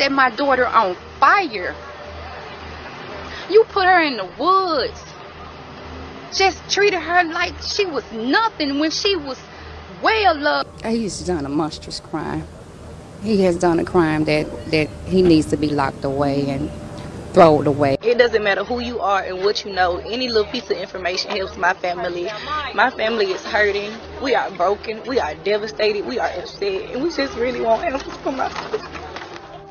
set my daughter on fire. You put her in the woods. Just treated her like she was nothing when she was well loved. He's done a monstrous crime. He has done a crime that he needs to be locked away and thrown away. It doesn't matter who you are and what you know. Any little piece of information helps my family. My family is hurting. We are broken. We are devastated. We are upset. And we just really want answers from us.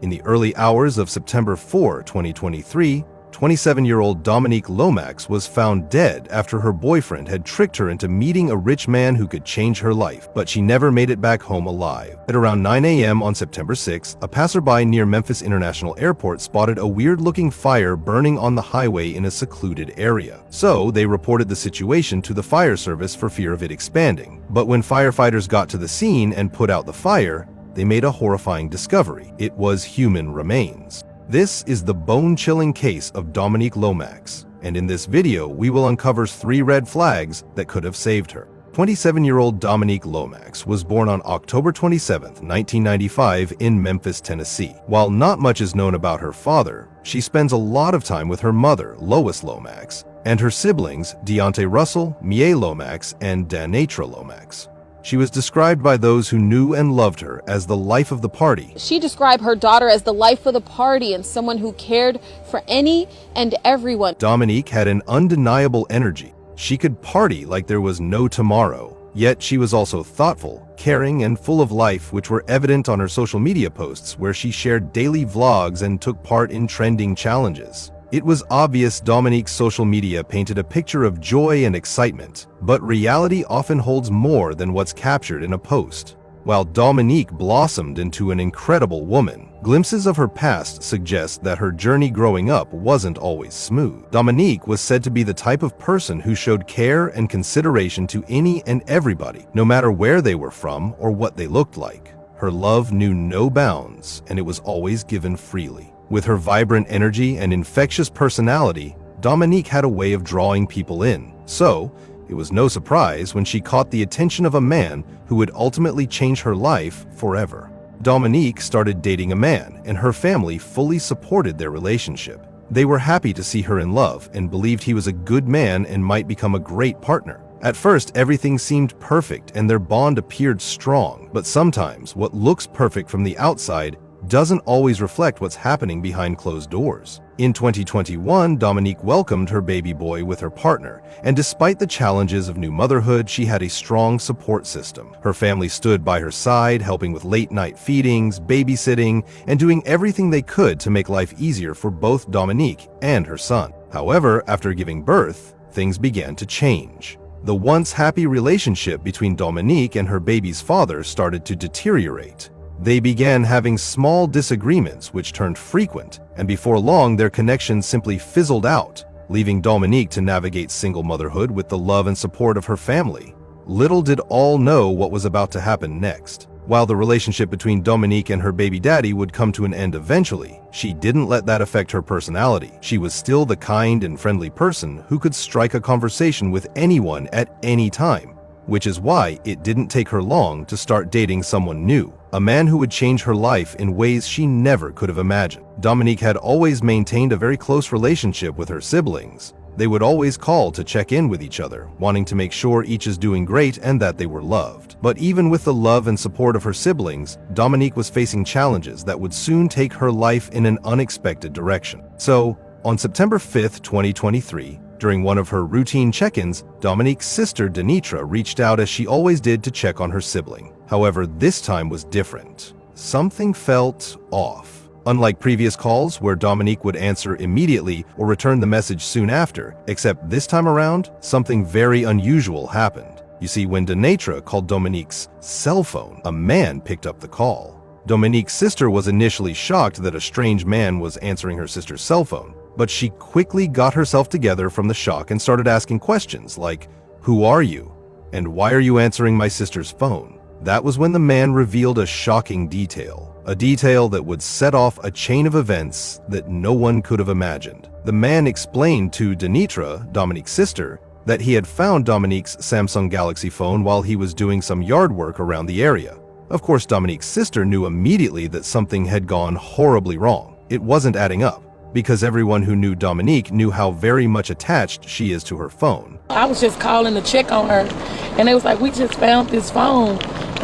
In the early hours of September 4, 2023, 27-year-old Dominique Lomax was found dead after her boyfriend had tricked her into meeting a rich man who could change her life, but she never made it back home alive. At around 9 a.m. on September 6, a passerby near Memphis International Airport spotted a weird-looking fire burning on the highway in a secluded area. So they reported the situation to the fire service for fear of it expanding. But when firefighters got to the scene and put out the fire, they made a horrifying discovery. It was human remains. This is the bone-chilling case of Dominique Lomax, and in this video we will uncover 3 red flags that could have saved her. 27-year-old Dominique Lomax was born on October 27, 1995 in Memphis, Tennessee. While not much is known about her father, she spends a lot of time with her mother, Lois Lomax, and her siblings, Deontay Russell, Mie Lomax, and Danatra Lomax. She was described by those who knew and loved her as the life of the party. She described her daughter as the life of the party and someone who cared for any and everyone. Dominique had an undeniable energy. She could party like there was no tomorrow. Yet she was also thoughtful, caring, and full of life, which were evident on her social media posts where she shared daily vlogs and took part in trending challenges. It was obvious Dominique's social media painted a picture of joy and excitement, but reality often holds more than what's captured in a post. While Dominique blossomed into an incredible woman, glimpses of her past suggest that her journey growing up wasn't always smooth. Dominique was said to be the type of person who showed care and consideration to any and everybody, no matter where they were from or what they looked like. Her love knew no bounds, and it was always given freely. With her vibrant energy and infectious personality, Dominique had a way of drawing people in. So, it was no surprise when she caught the attention of a man who would ultimately change her life forever. Dominique started dating a man, and her family fully supported their relationship. They were happy to see her in love and believed he was a good man and might become a great partner. At first, everything seemed perfect and their bond appeared strong, but sometimes what looks perfect from the outside doesn't always reflect what's happening behind closed doors. In 2021, Dominique welcomed her baby boy with her partner, and despite the challenges of new motherhood, she had a strong support system. Her family stood by her side, helping with late-night feedings, babysitting, and doing everything they could to make life easier for both Dominique and her son. However, after giving birth, things began to change. The once happy relationship between Dominique and her baby's father started to deteriorate. They began having small disagreements which turned frequent, and before long their connection simply fizzled out, leaving Dominique to navigate single motherhood with the love and support of her family. Little did all know what was about to happen next. While the relationship between Dominique and her baby daddy would come to an end eventually, she didn't let that affect her personality. She was still the kind and friendly person who could strike a conversation with anyone at any time, which is why it didn't take her long to start dating someone new, a man who would change her life in ways she never could have imagined. Dominique had always maintained a very close relationship with her siblings. They would always call to check in with each other, wanting to make sure each is doing great and that they were loved. But even with the love and support of her siblings, Dominique was facing challenges that would soon take her life in an unexpected direction. So, on September 5th, 2023, during one of her routine check-ins, Dominique's sister Danatra reached out as she always did to check on her sibling. However, this time was different. Something felt off. Unlike previous calls where Dominique would answer immediately or return the message soon after, except this time around, something very unusual happened. You see, when Danatra called Dominique's cell phone, a man picked up the call. Dominique's sister was initially shocked that a strange man was answering her sister's cell phone, but she quickly got herself together from the shock and started asking questions like, "Who are you? And why are you answering my sister's phone?" That was when the man revealed a shocking detail, a detail that would set off a chain of events that no one could have imagined. The man explained to Danatra, Dominique's sister, that he had found Dominique's Samsung Galaxy phone while he was doing some yard work around the area. Of course, Dominique's sister knew immediately that something had gone horribly wrong. It wasn't adding up, because everyone who knew Dominique knew how very much attached she is to her phone. I was just calling to check on her, and they was like, we just found this phone.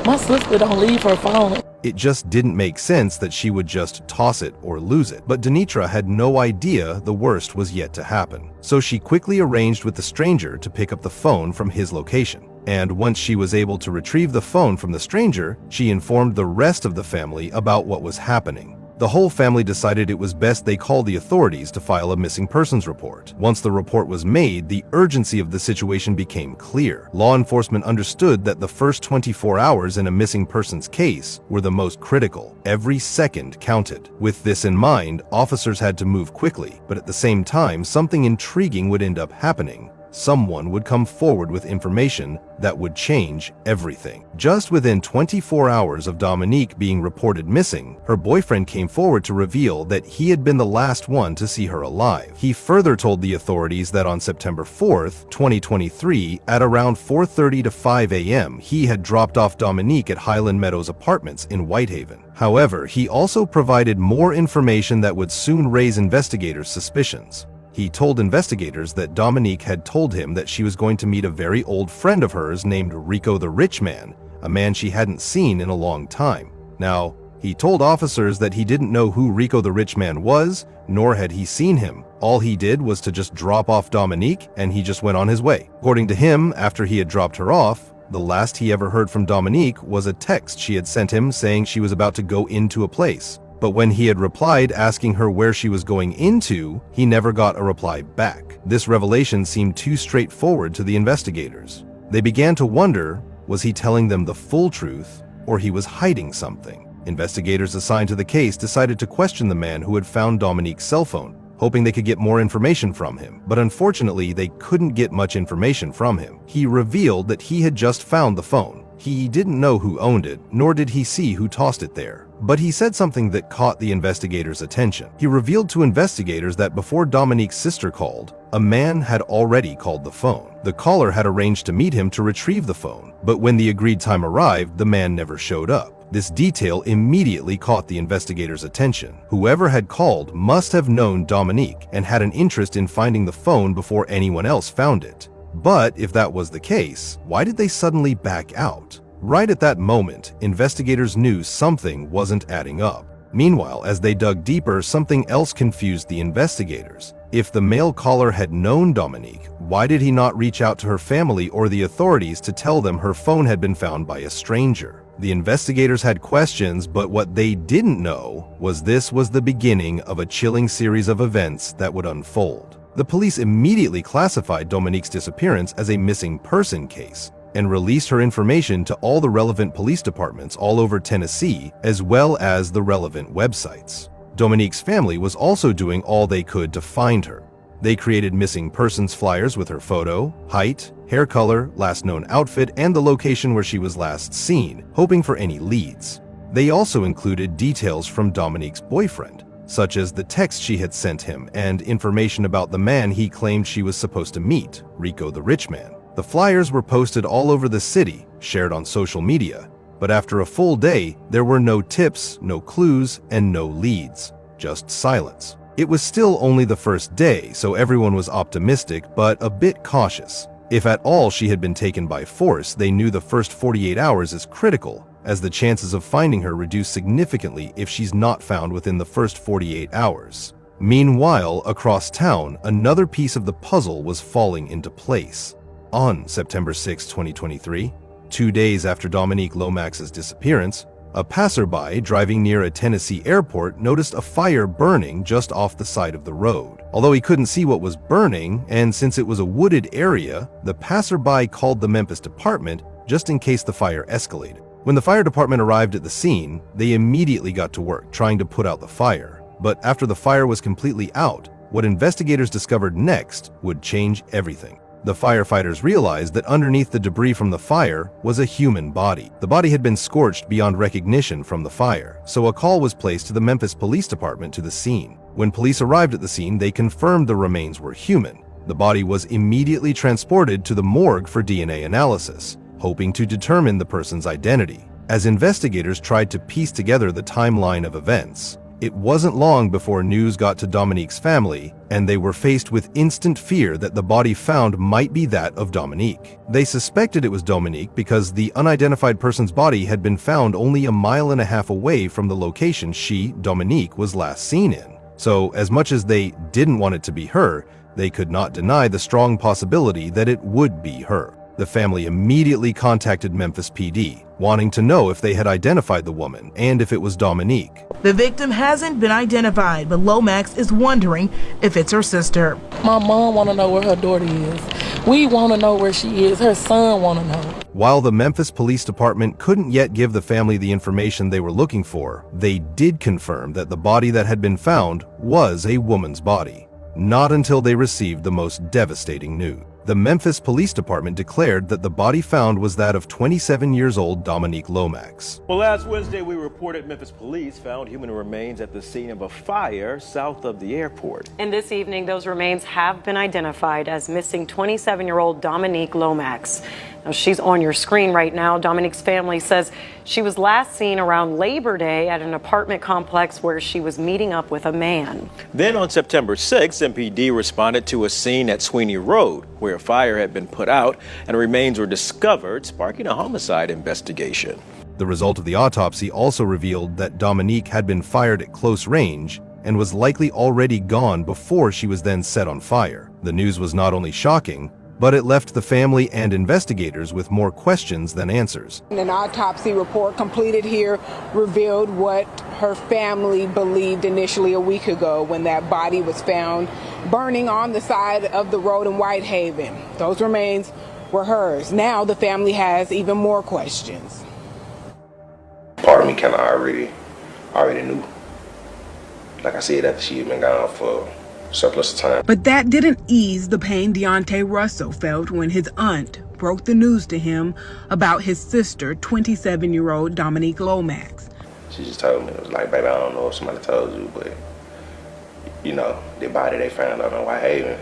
My sister don't leave her phone. It just didn't make sense that she would just toss it or lose it. But Denitra had no idea the worst was yet to happen. So she quickly arranged with the stranger to pick up the phone from his location. And once she was able to retrieve the phone from the stranger, she informed the rest of the family about what was happening. The whole family decided it was best they call the authorities to file a missing persons report. Once the report was made, the urgency of the situation became clear. Law enforcement understood that the first 24 hours in a missing persons case were the most critical. Every second counted. With this in mind, officers had to move quickly, but at the same time, something intriguing would end up happening. Someone would come forward with information that would change everything. Just within 24 hours of Dominique being reported missing, her boyfriend came forward to reveal that he had been the last one to see her alive. He further told the authorities that on September 4th, 2023, at around 4:30 to 5 a.m., he had dropped off Dominique at Highland Meadows Apartments in Whitehaven. However, he also provided more information that would soon raise investigators' suspicions. He told investigators that Dominique had told him that she was going to meet a very old friend of hers named Rico the Rich Man, a man she hadn't seen in a long time. Now, he told officers that he didn't know who Rico the Rich Man was, nor had he seen him. All he did was to just drop off Dominique, and he just went on his way. According to him, after he had dropped her off, the last he ever heard from Dominique was a text she had sent him saying she was about to go into a place. But when he had replied asking her where she was going into, he never got a reply back. This revelation seemed too straightforward to the investigators. They began to wonder, was he telling them the full truth, or he was hiding something? Investigators assigned to the case decided to question the man who had found Dominique's cell phone, hoping they could get more information from him. But unfortunately, they couldn't get much information from him. He revealed that he had just found the phone. He didn't know who owned it, nor did he see who tossed it there. But he said something that caught the investigators' attention. He revealed to investigators that before Dominique's sister called, a man had already called the phone. The caller had arranged to meet him to retrieve the phone, but when the agreed time arrived, the man never showed up. This detail immediately caught the investigators' attention. Whoever had called must have known Dominique and had an interest in finding the phone before anyone else found it. But if that was the case, why did they suddenly back out? Right at that moment, investigators knew something wasn't adding up. Meanwhile, as they dug deeper, something else confused the investigators. If the male caller had known Dominique, why did he not reach out to her family or the authorities to tell them her phone had been found by a stranger? The investigators had questions, but what they didn't know was this was the beginning of a chilling series of events that would unfold. The police immediately classified Dominique's disappearance as a missing person case and released her information to all the relevant police departments all over Tennessee, as well as the relevant websites. Dominique's family was also doing all they could to find her. They created missing persons flyers with her photo, height, hair color, last known outfit, and the location where she was last seen, hoping for any leads. They also included details from Dominique's boyfriend, such as the text she had sent him and information about the man he claimed she was supposed to meet, Rico the Rich Man. The flyers were posted all over the city, shared on social media, but after a full day, there were no tips, no clues, and no leads, just silence. It was still only the first day, so everyone was optimistic but a bit cautious. If at all she had been taken by force, they knew the first 48 hours is critical, as the chances of finding her reduce significantly if she's not found within the first 48 hours. Meanwhile, across town, another piece of the puzzle was falling into place. On September 6, 2023, 2 days after Dominique Lomax's disappearance, a passerby driving near a Tennessee airport noticed a fire burning just off the side of the road. Although he couldn't see what was burning, and since it was a wooded area, the passerby called the Memphis department just in case the fire escalated. When the fire department arrived at the scene, they immediately got to work trying to put out the fire. But after the fire was completely out, what investigators discovered next would change everything. The firefighters realized that underneath the debris from the fire was a human body. The body had been scorched beyond recognition from the fire, so a call was placed to the Memphis Police Department to the scene. When police arrived at the scene, they confirmed the remains were human. The body was immediately transported to the morgue for DNA analysis, hoping to determine the person's identity. as investigators tried to piece together the timeline of events. It wasn't long before news got to Dominique's family, and they were faced with instant fear that the body found might be that of Dominique. They suspected it was Dominique because the unidentified person's body had been found only a mile and a half away from the location she, Dominique, was last seen in. So, as much as they didn't want it to be her, they could not deny the strong possibility that it would be her. The family immediately contacted Memphis PD, wanting to know if they had identified the woman and if it was Dominique. The victim hasn't been identified, but Lomax is wondering if it's her sister. My mom want to know where her daughter is. We want to know where she is. Her son want to know. While the Memphis Police Department couldn't yet give the family the information they were looking for, they did confirm that the body that had been found was a woman's body. Not until they received the most devastating news. The Memphis Police Department declared that the body found was that of 27 years old Dominique Lomax. Well, last Wednesday, we reported Memphis police found human remains at the scene of a fire south of the airport. And this evening, those remains have been identified as missing 27-year-old Dominique Lomax. Now, she's on your screen right now. Dominique's family says she was last seen around Labor Day at an apartment complex where she was meeting up with a man. Then on September 6th, MPD responded to a scene at Sweeney Road where a fire had been put out and remains were discovered, sparking a homicide investigation. The result of the autopsy also revealed that Dominique had been fired at close range and was likely already gone before she was then set on fire. The news was not only shocking, but it left the family and investigators with more questions than answers. An autopsy report completed here revealed what her family believed initially a week ago when that body was found burning on the side of the road in Whitehaven. Those remains were hers. Now the family has even more questions. Part of me kind of already knew. Like I said, after she had been gone for surplus of time. But that didn't ease the pain Deontay Russell felt when his aunt broke the news to him about his sister, 27-year-old Dominique Lomax. She just told me, it was like, baby, I don't know if somebody told you, but, you know, the body they found out in Whitehaven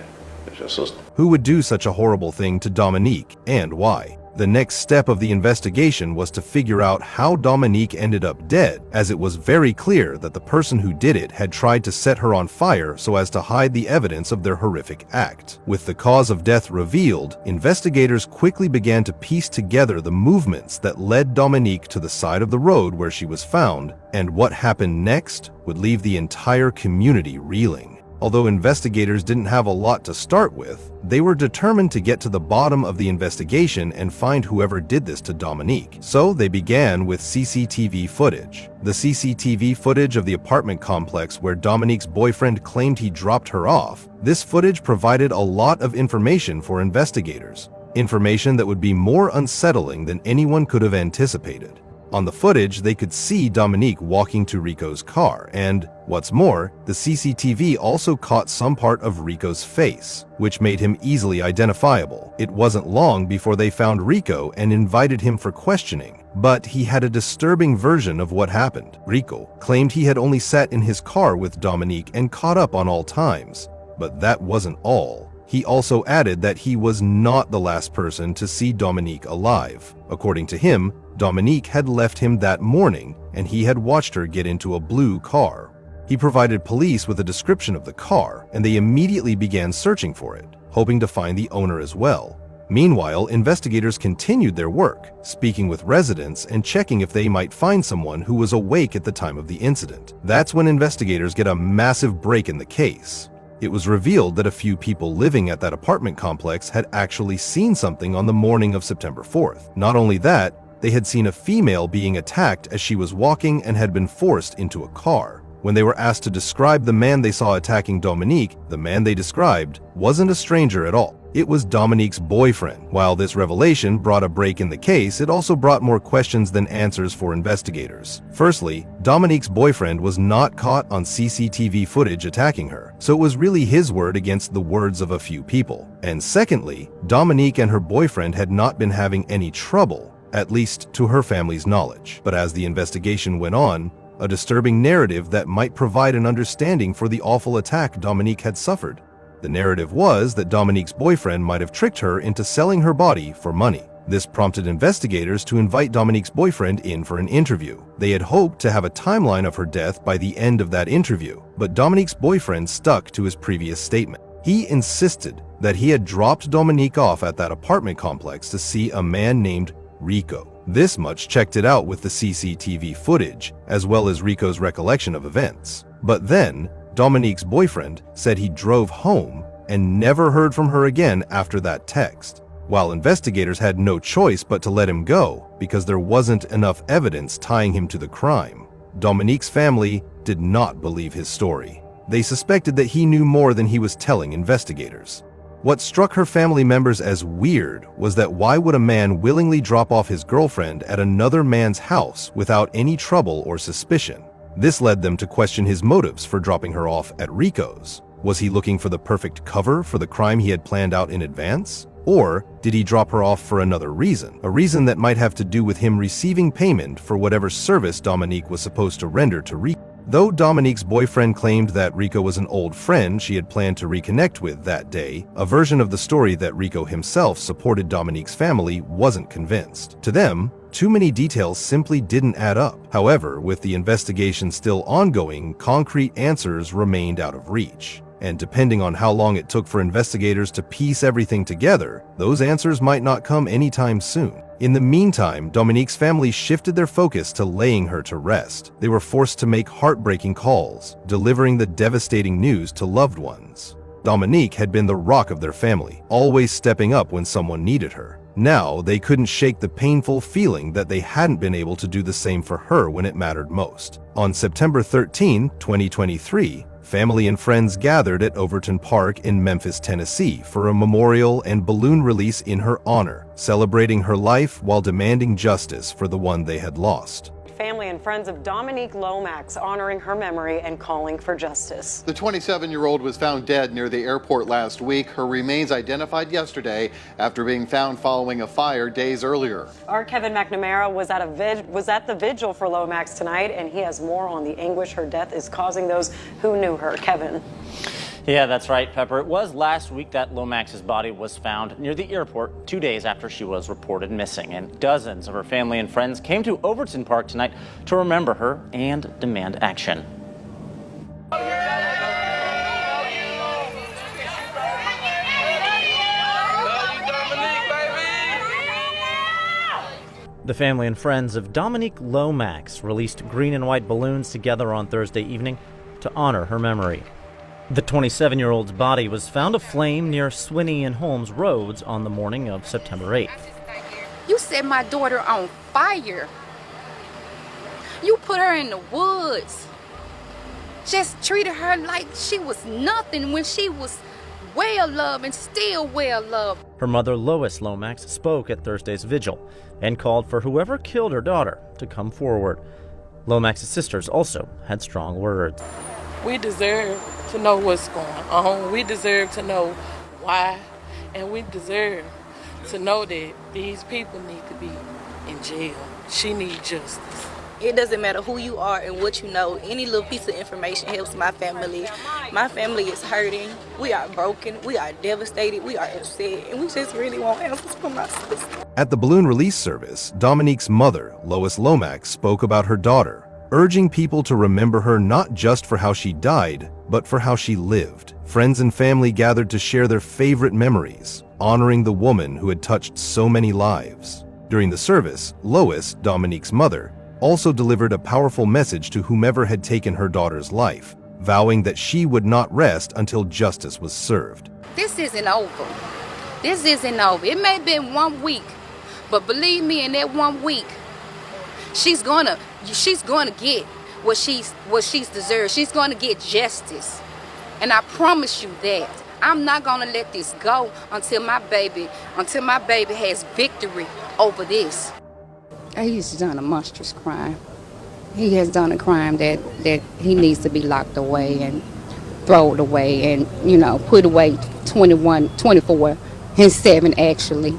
was your sister. Who would do such a horrible thing to Dominique, and why? The next step of the investigation was to figure out how Dominique ended up dead, as it was very clear that the person who did it had tried to set her on fire so as to hide the evidence of their horrific act. With the cause of death revealed, investigators quickly began to piece together the movements that led Dominique to the side of the road where she was found, and what happened next would leave the entire community reeling. Although investigators didn't have a lot to start with, they were determined to get to the bottom of the investigation and find whoever did this to Dominique. So they began with CCTV footage. The CCTV footage of the apartment complex where Dominique's boyfriend claimed he dropped her off. This footage provided a lot of information for investigators. Information that would be more unsettling than anyone could have anticipated. On the footage, they could see Dominique walking to Rico's car, and, what's more, the CCTV also caught some part of Rico's face, which made him easily identifiable. It wasn't long before they found Rico and invited him for questioning, but he had a disturbing version of what happened. Rico claimed he had only sat in his car with Dominique and caught up on all times, but that wasn't all. He also added that he was not the last person to see Dominique alive. According to him, Dominique had left him that morning, and he had watched her get into a blue car. He provided police with a description of the car, and they immediately began searching for it, hoping to find the owner as well. Meanwhile, investigators continued their work, speaking with residents and checking if they might find someone who was awake at the time of the incident. That's when investigators get a massive break in the case. It was revealed that a few people living at that apartment complex had actually seen something on the morning of September 4th. Not only that, they had seen a female being attacked as she was walking and had been forced into a car. When they were asked to describe the man they saw attacking Dominique, the man they described wasn't a stranger at all. It was Dominique's boyfriend. While this revelation brought a break in the case, it also brought more questions than answers for investigators. Firstly, Dominique's boyfriend was not caught on CCTV footage attacking her, so it was really his word against the words of a few people. And secondly, Dominique and her boyfriend had not been having any trouble, at least to her family's knowledge. But as the investigation went on, a disturbing narrative that might provide an understanding for the awful attack Dominique had suffered. The narrative was that Dominique's boyfriend might have tricked her into selling her body for money. This prompted investigators to invite Dominique's boyfriend in for an interview. They had hoped to have a timeline of her death by the end of that interview, but Dominique's boyfriend stuck to his previous statement. He insisted that he had dropped Dominique off at that apartment complex to see a man named Rico. This much checked it out with the CCTV footage, as well as Rico's recollection of events. But then, Dominique's boyfriend said he drove home and never heard from her again after that text, while investigators had no choice but to let him go because there wasn't enough evidence tying him to the crime. Dominique's family did not believe his story. They suspected that he knew more than he was telling investigators. What struck her family members as weird was that why would a man willingly drop off his girlfriend at another man's house without any trouble or suspicion? This led them to question his motives for dropping her off at Rico's. Was he looking for the perfect cover for the crime he had planned out in advance? Or did he drop her off for another reason? A reason that might have to do with him receiving payment for whatever service Dominique was supposed to render to Rico. Though Dominique's boyfriend claimed that Rico was an old friend she had planned to reconnect with that day, a version of the story that Rico himself supported Dominique's family wasn't convinced. To them, too many details simply didn't add up. However, with the investigation still ongoing, concrete answers remained out of reach. And depending on how long it took for investigators to piece everything together, those answers might not come anytime soon. In the meantime, Dominique's family shifted their focus to laying her to rest. They were forced to make heartbreaking calls, delivering the devastating news to loved ones. Dominique had been the rock of their family, always stepping up when someone needed her. Now, they couldn't shake the painful feeling that they hadn't been able to do the same for her when it mattered most. On September 13, 2023, family and friends gathered at Overton Park in Memphis, Tennessee for a memorial and balloon release in her honor, celebrating her life while demanding justice for the one they had lost. Family and friends of Dominique Lomax honoring her memory and calling for justice. The 27-year-old was found dead near the airport last week. Her remains identified yesterday after being found following a fire days earlier. Our Kevin McNamara was at the vigil for Lomax tonight, and he has more on the anguish her death is causing those who knew her. Kevin. Yeah, that's right, Pepper. It was last week that Lomax's body was found near the airport 2 days after she was reported missing. And dozens of her family and friends came to Overton Park tonight to remember her and demand action. The family and friends of Dominique Lomax released green and white balloons together on Thursday evening to honor her memory. The 27-year-old's body was found aflame near Swinney and Holmes roads on the morning of September 8th. You set my daughter on fire. You put her in the woods. Just treated her like she was nothing when she was well loved and still well loved. Her mother, Lois Lomax, spoke at Thursday's vigil and called for whoever killed her daughter to come forward. Lomax's sisters also had strong words. We deserve to know what's going on. We deserve to know why. And we deserve to know that these people need to be in jail. She needs justice. It doesn't matter who you are and what you know. Any little piece of information helps my family. My family is hurting. We are broken. We are devastated. We are upset. And we just really want answers from my sister. At the balloon release service, Dominique's mother, Lois Lomax, spoke about her daughter, urging people to remember her not just for how she died, but for how she lived. Friends and family gathered to share their favorite memories, honoring the woman who had touched so many lives. During the service, Lois, Dominique's mother, also delivered a powerful message to whomever had taken her daughter's life, vowing that she would not rest until justice was served. This isn't over. This isn't over. It may have been 1 week, but believe me, in that 1 week, she's gonna get what she's deserved. She's gonna get justice. And I promise you that. I'm not gonna let this go until my baby has victory over this. He's done a monstrous crime. He has done a crime that he needs to be locked away and thrown away and, put away 24/7 actually.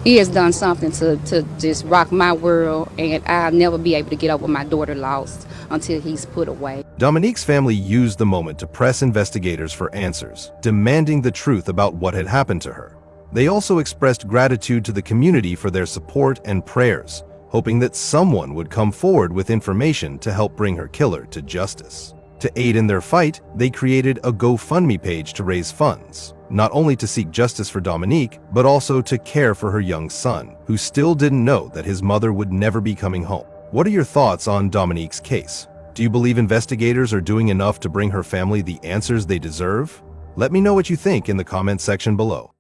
He has done something to just rock my world, and I'll never be able to get over my daughter lost until he's put away. Dominique's family used the moment to press investigators for answers, demanding the truth about what had happened to her. They also expressed gratitude to the community for their support and prayers, hoping that someone would come forward with information to help bring her killer to justice. To aid in their fight, they created a GoFundMe page to raise funds, not only to seek justice for Dominique, but also to care for her young son, who still didn't know that his mother would never be coming home. What are your thoughts on Dominique's case? Do you believe investigators are doing enough to bring her family the answers they deserve? Let me know what you think in the comments section below.